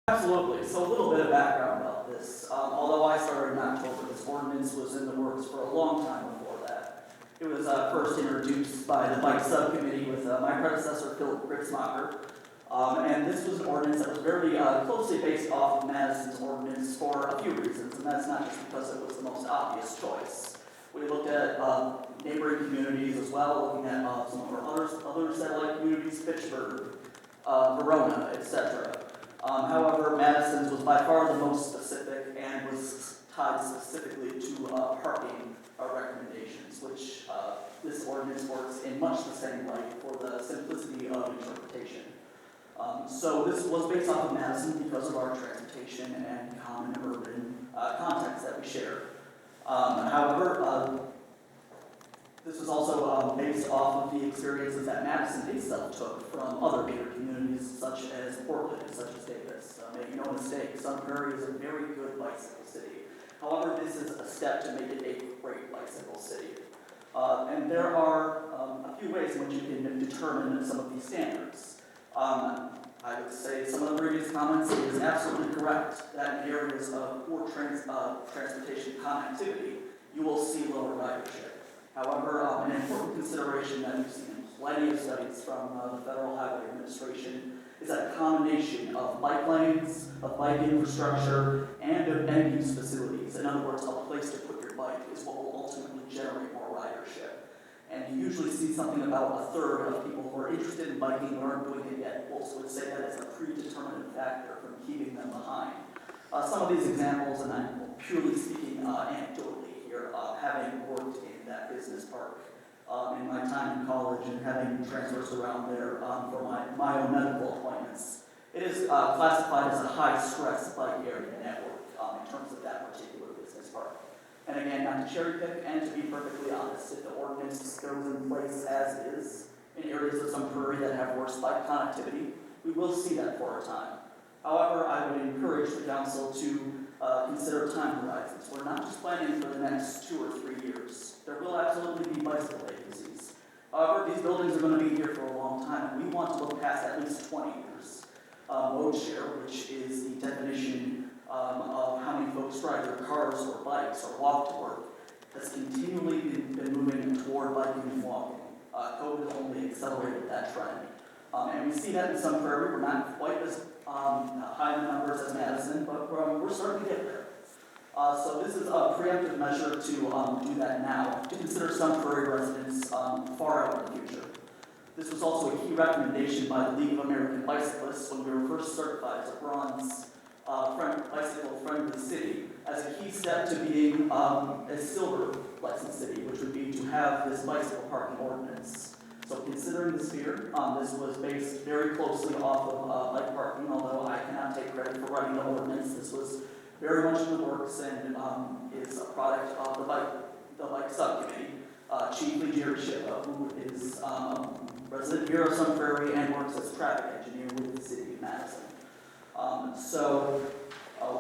Absolutely. So a little bit of background about this. Although I started in October, this ordinance was in the works for a long time before that. It was first introduced by the Bike Subcommittee with my predecessor, Philip Gritzmacher. And this was an ordinance that was very closely based off of Madison's ordinance for a few reasons, and that's not just because it was the most obvious choice. We looked at neighboring communities as well, looking at some of our other satellite communities, Fitchburg, Verona, etc. However, Madison's was by far the most specific and was tied specifically to parking recommendations, which this ordinance works in much the same light for the simplicity of interpretation. So this was based off of Madison because of our transportation and common urban context that we share. However, this was also based off of the experiences that Madison itself took from other gator communities such as Portland, such as Davis. Make no mistake, Sun Prairie is a very good bicycle city. However, this is a step to make it a great bicycle city. And there are a few ways in which you can determine some of these standards. I would say some of the previous comments is absolutely correct that in areas of poor transportation connectivity, you will see lower ridership. However, an important consideration that we've seen in plenty of studies from the Federal Highway Administration is that a combination of bike lanes, of bike infrastructure, and of end-use facilities. In other words, a place to put your bike is what will ultimately generate more ridership. And you usually see something about a third of people who are interested in biking but aren't doing it yet. Folks would say that it's a predetermined factor from keeping them behind. Some of these examples, and I'm purely speaking anecdotally here, having worked in that business park in my time in college and having transfers around there for my own medical appointments. It is classified as a high-stress bike area network in terms of that particular business park. And again, not to cherry pick, and to be perfectly honest, if the ordinance goes in place as is in areas of Sun Prairie that have worse bike connectivity, we will see that for a time. However, I would encourage the council to consider time horizons. We're not just planning for the next 2 or 3 years. There will absolutely be bicycle vacancies. However, these buildings are going to be here for a long time, and we want to look past at least 20 years. Load share, which is the definition of how many folks drive their cars or bikes or walk to work, has continually been moving toward biking and walking. COVID only accelerated that trend. And we see that in Sun Prairie. We're not quite as high in numbers as Madison, but we're starting to get there. So this is a preemptive measure to do that now, to consider Sun Prairie residents far out in the future. This was also a key recommendation by the League of American Bicyclists when we were first certified as a bronze bicycle-friendly city, as a key step to being a silver licensed city, which would be to have this bicycle parking ordinance. So considering the sphere, this was based very closely off of bike parking, although I cannot take credit for writing the ordinance. This was very much in the works and is a product of the bike subcommittee, chiefly Jerry Shiva, who is a resident here of Sun Prairie and works as traffic engineer with the City of Madison.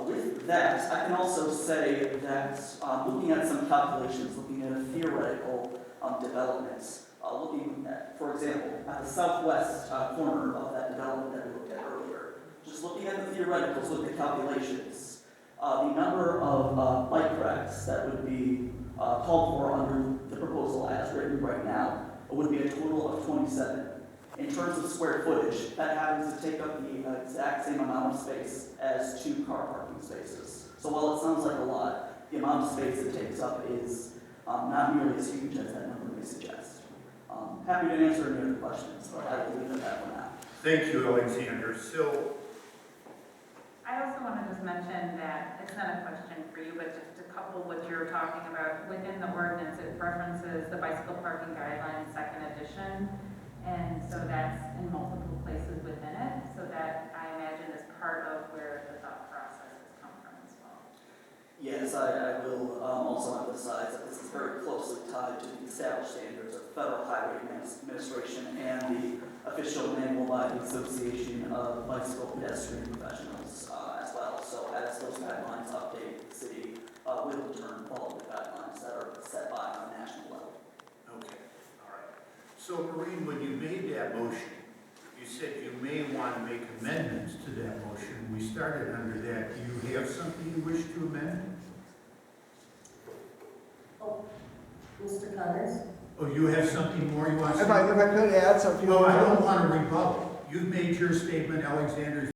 With that, I can also say that looking at some calculations, looking at a theoretical development, looking at, for example, at the southwest corner of that development that we looked at earlier, just looking at the theoreticals with the calculations, the number of bike racks that would be called for under the proposal as written right now would be a total of 27. In terms of square footage, that happens to take up the exact same amount of space as 2 car parking spaces. So while it sounds like a lot, the amount of space it takes up is not nearly as huge as that number may suggest. Happy to answer any other questions, but I will leave it at that for now. Thank you, Alexander. So, I also want to just mention that it's not a question for you, but just to couple what you're talking about, within the ordinance, it references the bicycle parking guidelines 2nd edition. And so that's in multiple places within it, so that I imagine is part of where the thought process has come from as well. Yes, I will also emphasize that this is very closely tied to the established standards of Federal Highway Administration and the official manual by the Association of Bicycle Pedestrian Professionals as well. So as those guidelines update, the city will in turn follow the guidelines that are set by on a national level. okay, all right. So, Maureen, when you made that motion, you said you may want to make amendments to that motion. We started under that. Do you have something you wish to amend? Mr. Connors? Oh, you have something more you want to say? If I could add something. Well, I don't want to rebuttal. You've made your statement, Alexander's